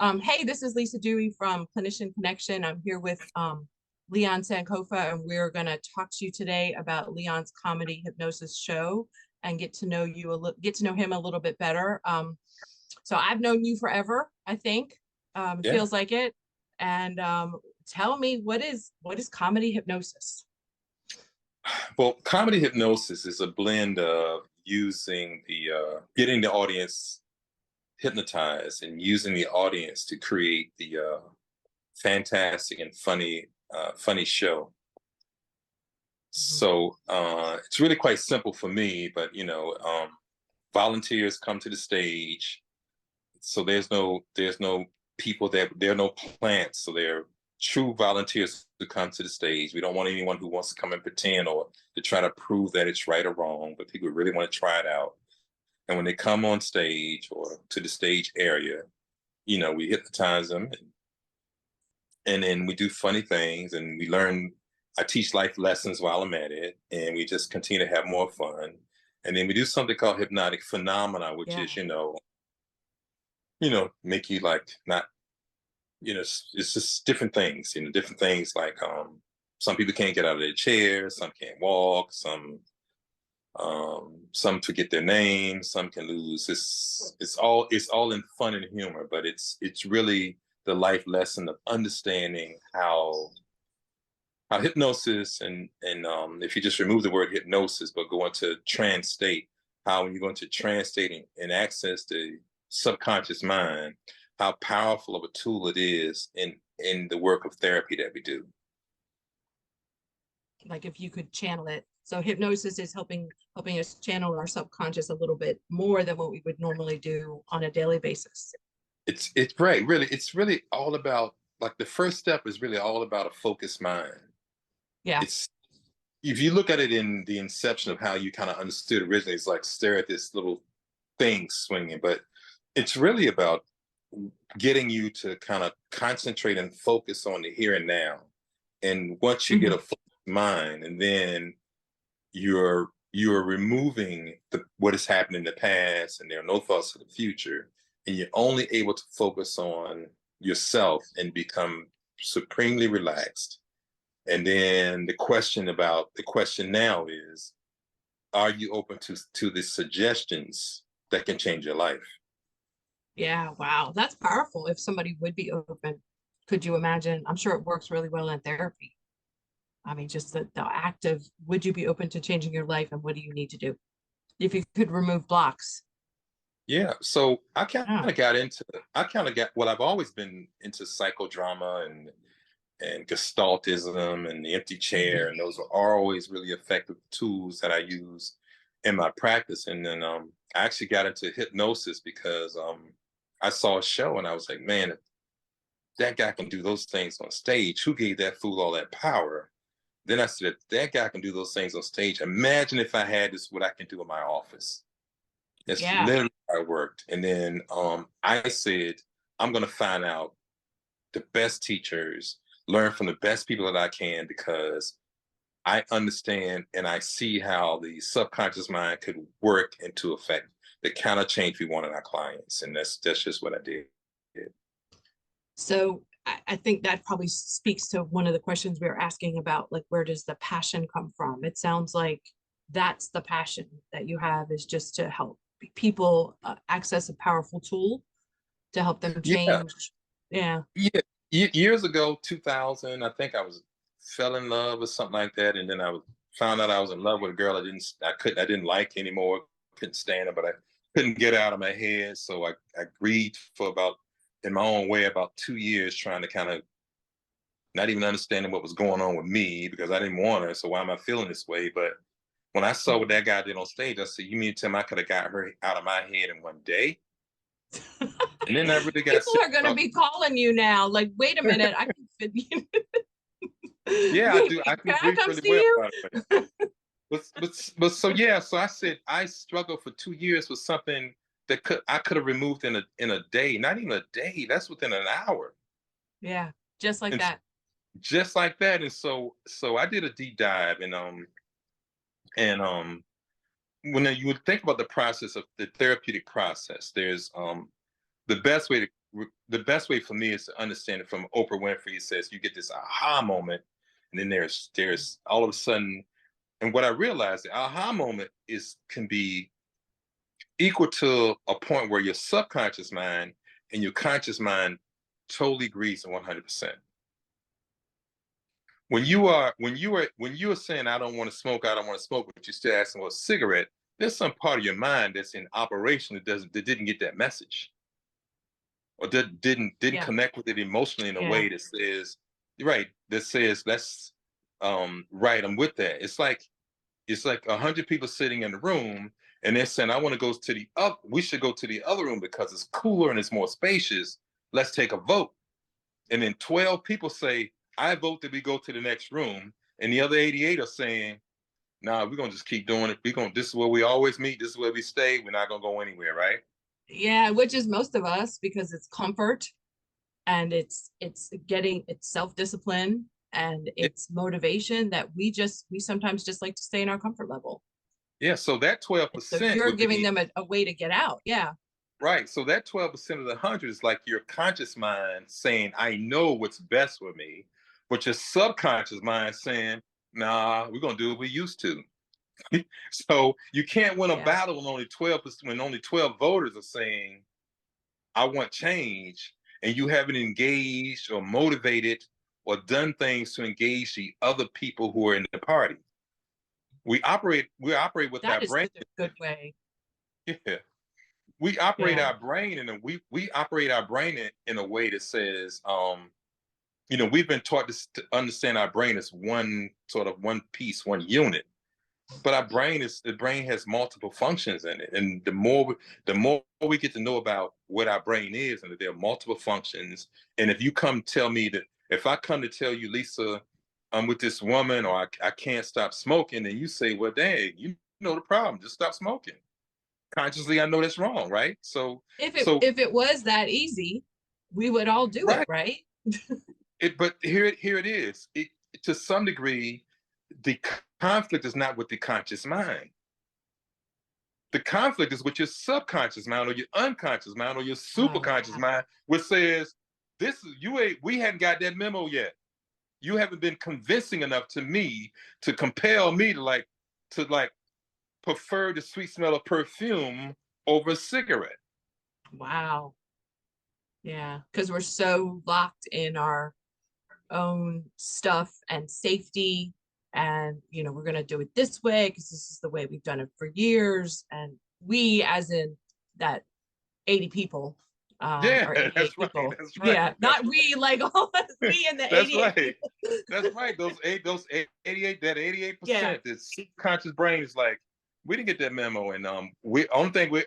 Hey, this is Lisa Dewey from Clinician Connection. I'm here with Leon Sankofa, and we're going to talk to you today about Leon's comedy hypnosis show and get to know him a little bit better. So I've known you forever, I think. It Yeah. feels like it. And tell me, what is comedy hypnosis? Well, comedy hypnosis is a blend of using getting the audience hypnotized and using the audience to create the fantastic and funny show. Mhm. So it's really quite simple for me, but volunteers come to the stage. So there's no people there are no plants. So they're true volunteers who come to the stage. We don't want anyone who wants to come and pretend or to try to prove that it's right or wrong, but people really want to try it out. And when they come on stage or to the stage area, we hypnotize them, and then we do funny things, and we learn. I teach life lessons while I'm at it, and we just continue to have more fun. And then we do something called hypnotic phenomena, which is, Yeah. make you like not, it's just different things, different things like some people can't get out of their chairs, some can't walk, some forget their names, some can lose. It's all in fun and humor, but it's really the life lesson of understanding how hypnosis and if you just remove the word hypnosis but go into trance state, how when you go into trance state and access the subconscious mind, how powerful of a tool it is in the work of therapy that we do. Like if you could channel it. So hypnosis is helping us channel our subconscious a little bit more than what we would normally do on a daily basis. It's right, really. It's really all about, like, the first step is really all about a focused mind. Yeah. It's If you look at it in the inception of how you kind of understood originally, it's like stare at this little thing swinging, but it's really about getting you to kind of concentrate and focus on the here and now. And once you get a Mhm. focused mind, and then you're removing what has happened in the past, and there are no thoughts of the future, and you're only able to focus on yourself and become supremely relaxed. And then the question now is, are you open to the suggestions that can change your life? Yeah, wow. That's powerful. If somebody would be open, could you imagine? I'm sure it works really well in therapy. I mean, just the act of would you be open to changing your life and what do you need to do? If you could remove blocks. Yeah. So Yeah. I kind of got well, I've always been into psychodrama and gestaltism and the empty chair, Mhm. and those are always really effective tools that I use in my practice. And then I actually got into hypnosis because I saw a show and I was like, man, if that guy can do those things on stage, who gave that fool all that power? Then I said, if that guy can do those things on stage, imagine if I had this, what I can do in my office. That's Yeah. literally how it worked. And then I said, I'm going to find out the best teachers, learn from the best people that I can, because I understand and I see how the subconscious mind could work into effect the kind of change we want in our clients. And that's just what I did. So I think that probably speaks to one of the questions we were asking about, like, where does the passion come from? It sounds like that's the passion that you have is just to help people access a powerful tool to help them Yeah. change. Yeah. Yeah. Years ago, 2000, I think I was fell in love with something like that. And then found out I was in love with a girl I didn't like anymore, couldn't stand her, but I couldn't get out of my head. So I agreed for about, in my own way, about 2 years, trying to kind of not even understanding what was going on with me because I didn't want her. So why am I feeling this way? But when I saw what that guy did on stage, I said, you mean to tell me I could have got her out of my head in one day? And then I really got People serious are going to about, be calling you now. Like, wait a minute, I can fit you. yeah, I do. I Can can I breathe come really see well, you? by the way. But so yeah, so I said I struggled for 2 years with something that I could have removed in a day, not even a day. That's within an hour, Yeah, just like and that. just like that. And so I did a deep dive, and when you would think about the process of the therapeutic process, there's the best way the best way for me is to understand it from Oprah Winfrey. It says you get this aha moment, and then there's all of a sudden, and what I realized, the aha moment can be equal to a point where your subconscious mind and your conscious mind totally agrees 100%. When you are saying I don't want to smoke, I don't want to smoke, but you're still asking for a cigarette, there's some part of your mind that's in operation that didn't get that message, or that didn't Yeah. connect with it emotionally in a Yeah. way that says, right, that says that's right, I'm with that. It's like 100 people sitting in the room, and they're saying, I want to go to we should go to the other room because it's cooler and it's more spacious. Let's take a vote. And then 12 people say, I vote that we go to the next room. And the other 88 are saying, nah, we're gonna just keep doing it. This is where we always meet, this is where we stay. We're not gonna go anywhere, right? Yeah, which is most of us, because it's comfort, and it's self-discipline, and Yeah, it's motivation that we sometimes just like to stay in our comfort level. yeah. So that So 12% you're would giving be them a way to get out. Yeah. right. So that 12% of the 100 is like your conscious mind saying, I know what's best for me, but your subconscious mind saying, nah, we're gonna do what we used to. So you can't win a Yeah. battle when only 12% when only 12 voters are saying, I want change, and you haven't engaged or motivated or done things to engage the other people who are in the party. We operate with That our is brain. such a good way. Yeah. We operate Yeah. our brain we operate our brain in a way that says, we've been taught to understand our brain as one piece, one unit. But the brain has multiple functions in it, and the more we get to know about what our brain is, and that there are multiple functions. And if I come to tell you, Lisa, I'm with this woman, or I can't stop smoking, and you say, well, dang, you know the problem, just stop smoking. Consciously, I know that's wrong, right? So If it was that easy, we would all do it, right. right? But here it is. To some degree, the conflict is not with the conscious mind. The conflict is with your subconscious mind, or your unconscious mind, or your superconscious Wow. mind, which says, we hadn't got that memo yet. You haven't been convincing enough to me to compel me to prefer the sweet smell of perfume over a cigarette. Wow. Yeah, because we're so locked in our own stuff and safety, and we're going to do it this way because this is the way we've done it for years, and we, as in that 80 people, Yeah, or 88 that's right. people. That's right. Yeah, That's not we, like all we and the That's 88 right. people. That's right. Those 88, that Yeah. 88%, that subconscious brain is like, we didn't get that memo. And we only thing we're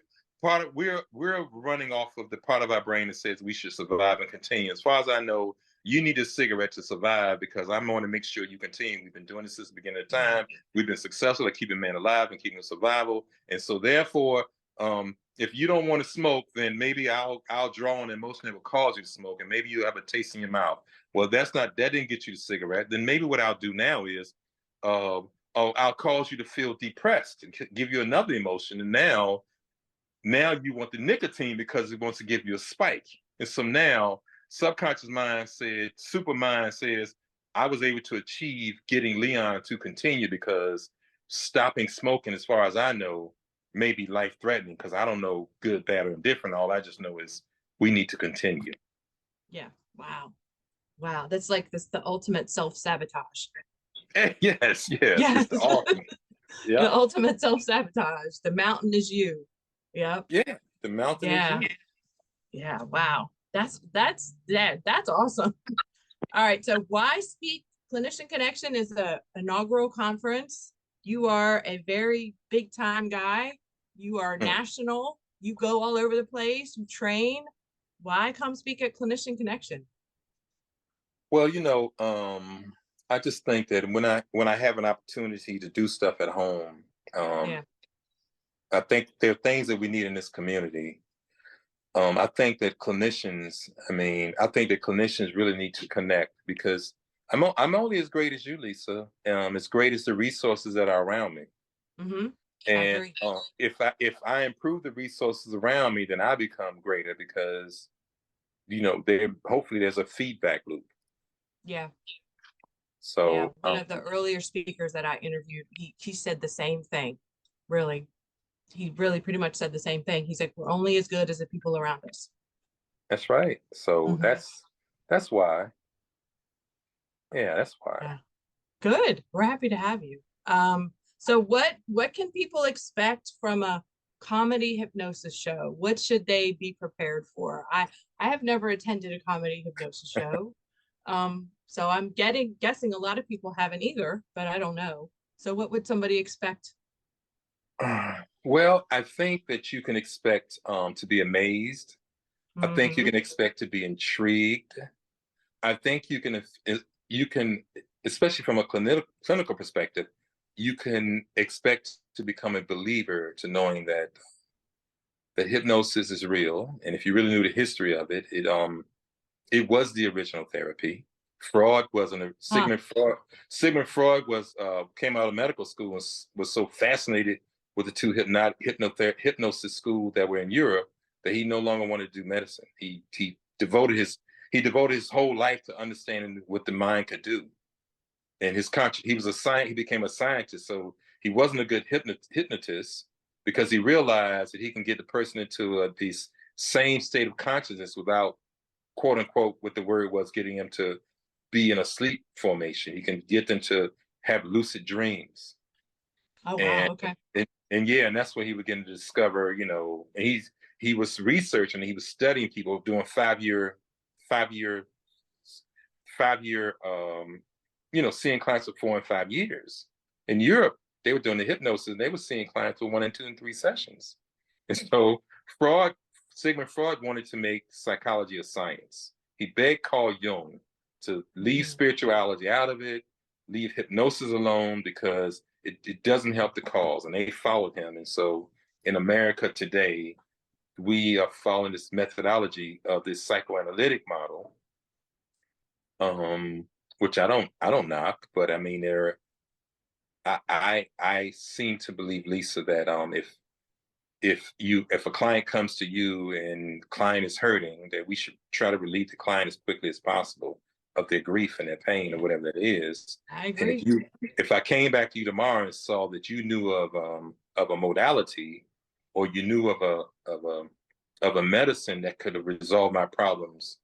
running off of the part of our brain that says we should survive and continue. As far as I know, you need a cigarette to survive, because I'm going to make sure you continue. We've been doing this since the beginning of time. We've been successful at keeping man alive and keeping survival. And so therefore, if you don't want to smoke, then maybe I'll draw an emotion that will cause you to smoke, and maybe you have a taste in your mouth. Well, that didn't get you the cigarette. Then maybe what I'll do now is, I'll cause you to feel depressed and give you another emotion, and now you want the nicotine because it wants to give you a spike. And so now supermind says, I was able to achieve getting Leon to continue, because stopping smoking, as far as I know, may be life threatening, because I don't know good, bad, or indifferent. All I just know is we need to continue. Yeah. Wow. Wow. That's like the ultimate self-sabotage. Yes, Yes. it's the ultimate. The Yeah, ultimate self-sabotage. The mountain is you. Yep. yeah. The mountain is Yeah. you. Yeah. Wow. That's awesome. All right. So why speak? Clinician Connection is a inaugural conference. You are a very big time guy. You are Hmm. national. You go all over the place. You train. Why come speak at Clinician Connection? Well, I just think that when I have an opportunity to do stuff at home, um, Yeah. I think there are things that we need in this community. I think that clinicians really need to connect, because I'm only as great as you, Lisa. As great as the resources that are around me. Mm-hmm. I And agree. if I improve the resources around me, then I become greater, because there hopefully there's a feedback loop. Yeah. Yeah. So One of the earlier speakers that I interviewed, he said the same thing. Really. He really pretty much said the same thing. He's like, we're only as good as the people around us. that's right. So Mhm. that's why. Yeah, that's why. Yeah. Good. We're happy to have you. So what can people expect from a comedy hypnosis show? What should they be prepared for? I have never attended a comedy hypnosis show. So I'm guessing a lot of people haven't either, but I don't know. So what would somebody expect? Well, I think that you can expect to be amazed. I think you Hmm. can expect to be intrigued. I think you can, especially from a clinical perspective, you can expect to become a believer to knowing that hypnosis is real. And if you really knew the history of it, it was the original therapy. Freud wasn't a Huh. Sigmund Freud was came out of medical school and was so fascinated with the two hypnosis school that were in Europe that he no longer wanted to do medicine. He devoted his whole life to understanding what the mind could do. And he was he became a scientist, so he wasn't a good hypnotist because he realized that he can get the person into this same state of consciousness without, quote unquote, what the word was, getting them to be in a sleep formation. He can get them to have lucid dreams. Oh wow. And Okay. and yeah, and that's when he began to discover, and he was researching, he was studying people doing 5 year 5 year seeing clients for 4 and 5 years. In Europe, they were doing the hypnosis and they were seeing clients for 1 and 2 and 3 sessions. And so Freud Sigmund Freud wanted to make psychology a science. He begged Carl Jung to leave Mhm. spirituality out of it, leave hypnosis alone because it doesn't help the cause. And they followed him. And so in America today, we are following this methodology of this psychoanalytic model, um, which I don't knock, but I mean I seem to believe, Lisa, that if a client comes to you and client is hurting, that we should try to relieve the client as quickly as possible of their grief and their pain or whatever that is. I And agree. if I came back to you tomorrow and saw that you knew of a modality, or you knew of a medicine that could have resolved my problems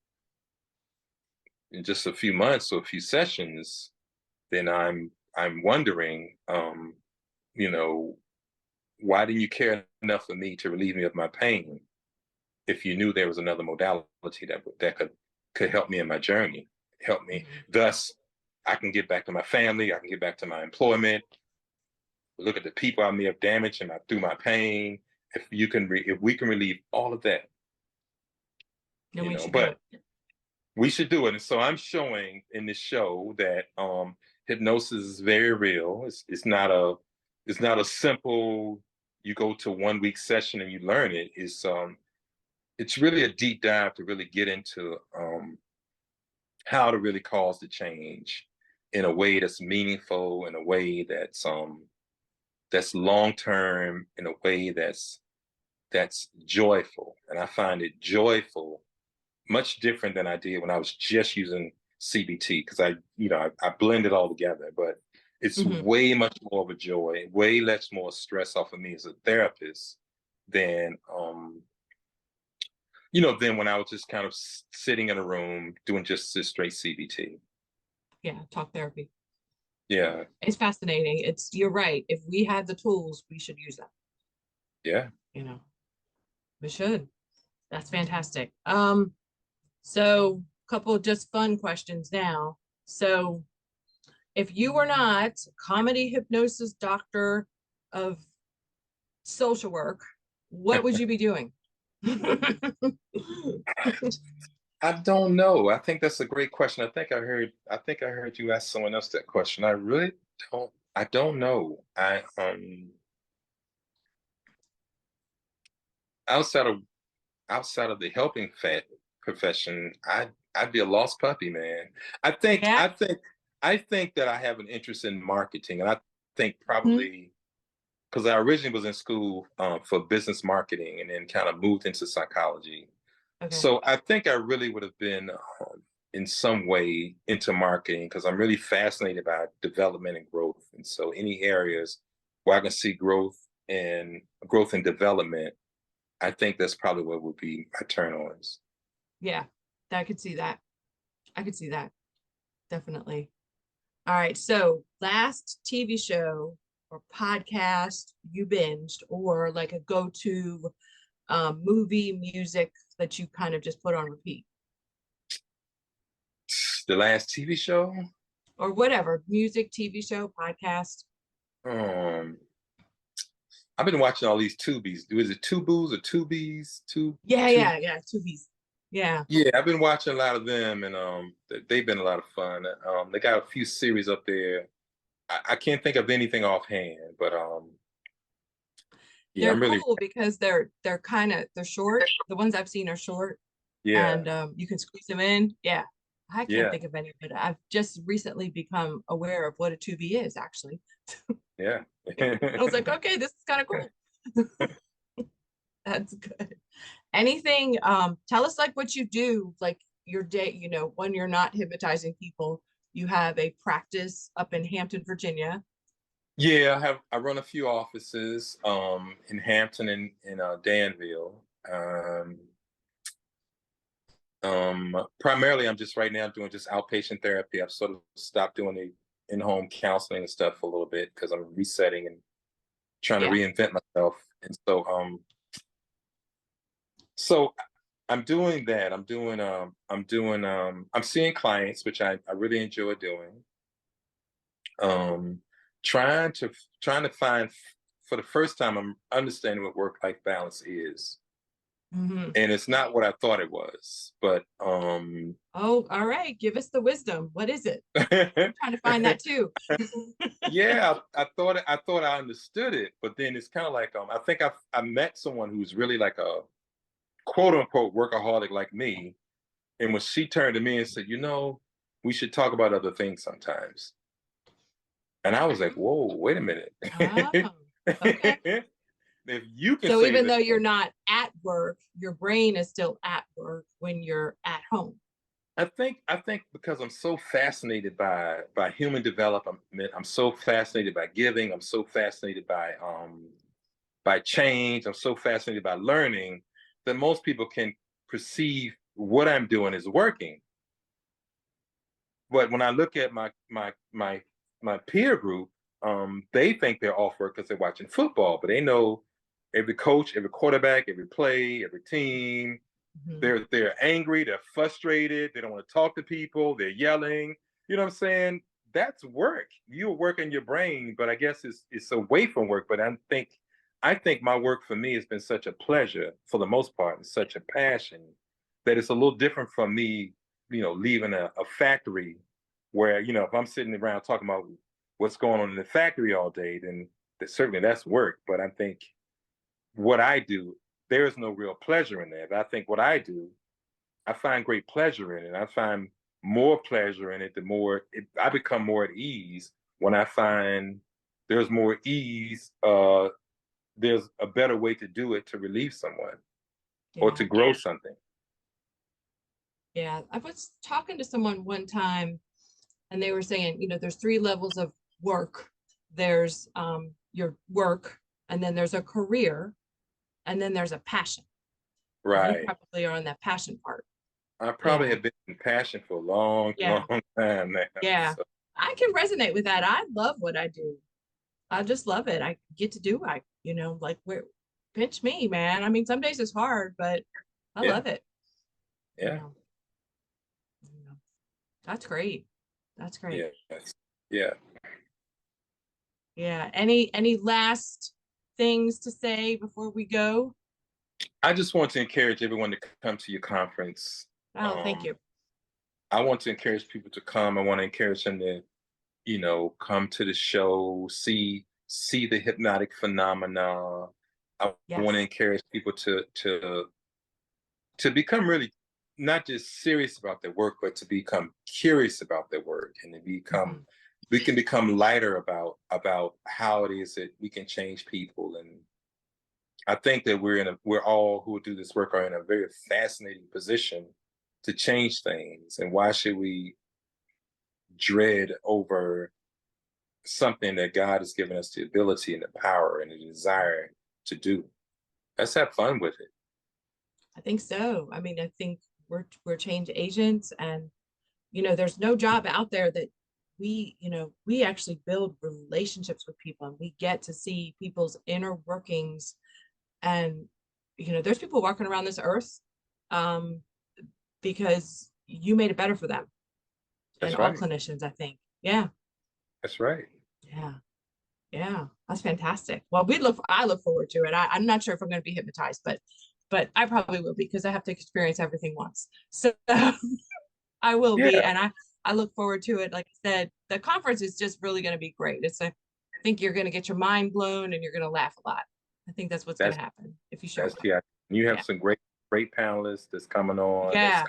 in just a few months or a few sessions, then I'm wondering, you know, why didn't you care enough for me to relieve me of my pain if you knew there was another modality that could help me in my journey, help me. Mhm. Thus, I can get back to my family, I can get back to my employment, look at the people I may have damaged through my pain. If we can relieve all of that, Then we should do but it. we should do it. And so I'm showing in this show that hypnosis is very real. It's not a simple, you go to 1 week session and you learn it. It's really a deep dive to really get into how to really cause the change in a way that's meaningful, in a way that's long term, in a way that's joyful. And I find it joyful, much different than I did when I was just using CBT, because I blend it all together. But it's Mhm. way much more of a joy, way less more stress off of me as a therapist than than when I was just kind of sitting in a room doing just this straight CBT. Yeah, talk therapy. Yeah, It's fascinating. You're right. If we had the tools, we should use them. yeah. You know, we should. That's fantastic. So a couple of just fun questions now. So if you were not comedy hypnosis doctor of social work, what would you be doing? I don't know. I think that's a great question. I think I heard you ask someone else that question. I really don't. I don't know. Outside of outside of the helping profession, I'd be a lost puppy, man. I think Yeah. I think I think that I have an interest in marketing, and I think Mhm. probably because I originally was in school for business marketing, and then kind of moved into psychology. Okay. So I think I really would have been in some way into marketing because I'm really fascinated by development and growth. And so any areas where I can see growth and development, I think that's probably what would be my turn ons. Yeah, I could see that. I could see that. Definitely. All right. So last TV show or podcast you binged, or like a go-to movie, music that you kind of just put on repeat, The last TV show, or whatever, music, TV show, podcast. um, I've been watching all these tubies. Is it Tubos or Tubies? Yeah, Two. yeah, yeah. Tubies. Yeah. Yeah, I've been watching a lot of them, and they've been a lot of fun. They got a few series up there. I can't think of anything offhand, but yeah, They're I'm really cool because they're kind of they're short. The ones I've seen are short, yeah, and you can squeeze them in. Yeah. I can't yeah, think of any, but I've just recently become aware of what a Tubi is actually. yeah. I was like, okay, this is kind of cool. That's good. Anything, tell us like what you do, like your day, when you're not hypnotizing people, you have a practice up in Hampton, Virginia. Yeah, I run a few offices in Hampton and in Danville. Primarily, I'm just right now doing just outpatient therapy. I've sort of stopped doing the in-home counseling and stuff for a little bit because I'm resetting and trying to Yeah. reinvent myself. And so I'm doing that. I'm seeing clients, which I really enjoy doing. Um, trying to find for the first time, I'm understanding what work-life balance is. Hmm. And it's not what I thought it was, but Oh, all right. Give us the wisdom. What is it? I'm trying to find that too. yeah, I thought I understood it, but then it's kind of like I think I met someone who's really like a quote unquote workaholic like me, and when she turned to me and said, we should talk about other things sometimes, and I was like, whoa, wait a minute. Oh, okay. If you can So say even that, though you're not at work, your brain is still at work when you're at home. I think because I'm so fascinated by human development, I'm so fascinated by giving, I'm so fascinated by change, I'm so fascinated by learning that most people can perceive what I'm doing is working. But when I look at my peer group, they think they're off work because they're watching football, but they know every coach, every quarterback, every play, every team. Mhm. They're angry, they're frustrated, they don't want to talk to people, they're yelling. You know what I'm saying? That's work. You're working your brain, but I guess it's away from work. But I think my work for me has been such a pleasure for the most part, and such a passion that it's a little different from me, leaving a factory where, if I'm sitting around talking about what's going on in the factory all day, then certainly that's work. But I think what I do, there is no real pleasure in that. But I think what I do, I find great pleasure in it. I find more pleasure in it the more I become more at ease when I find there's more ease. There's a better way to do it to relieve someone or to Yeah. grow something. Yeah. I was talking to someone one time and they were saying, there's three levels of work. There's your work, and then there's a career, and then there's a passion. And you Right. probably are on that passion part. I probably Yeah. have been in passion for a long, Yeah. long time now. Yeah. So I can resonate with that. I love what I do. I just love it. I get to do, like where pinch me, man. I mean, some days it's hard, but I yeah, love it. You yeah, know, you know. That's great. That's great. yeah, yeah. Yeah. Any last things to say before we go? I just want to encourage everyone to come to your conference. Oh, thank Um, you. I want to encourage people to come. I want to encourage them to, come to the show, see the hypnotic phenomena. I want to Yes. encourage people to become really not just serious about their work, but to become curious about their work and to become Mhm. we can become lighter about how it is that we can change people. And I think that we're all who do this work are in a very fascinating position to change things. And why should we dread over something that God has given us the ability and the power and the desire to do? Let's have fun with it. I think so. I mean, I think we're change agents, and there's no job out there that we actually build relationships with people, and we get to see people's inner workings. And there's people walking around this earth because you made it better for them. And That's all right. clinicians, I think. Yeah. That's right. Yeah. Yeah. That's fantastic. Well, I look forward to it. I'm not sure if I'm going to be hypnotized, but I probably will be, because I have to experience everything once. So I will be. Yeah, And I look forward to it. Like I said, the conference is just really going to be great. I think you're going to get your mind blown, and you're going to laugh a lot. I think that's what's going that's to happen if you show that's up. yeah. You have Yeah. some great panelists that's coming on. Yeah.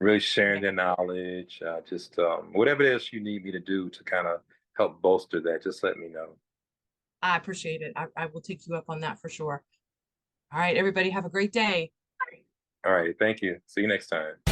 Really sharing Yeah. their knowledge. Just whatever else you need me to do to kind of help bolster that, just let me know. I appreciate it. I will take you up on that for sure. All right, everybody, have a great day. All right. Thank you. See you next time.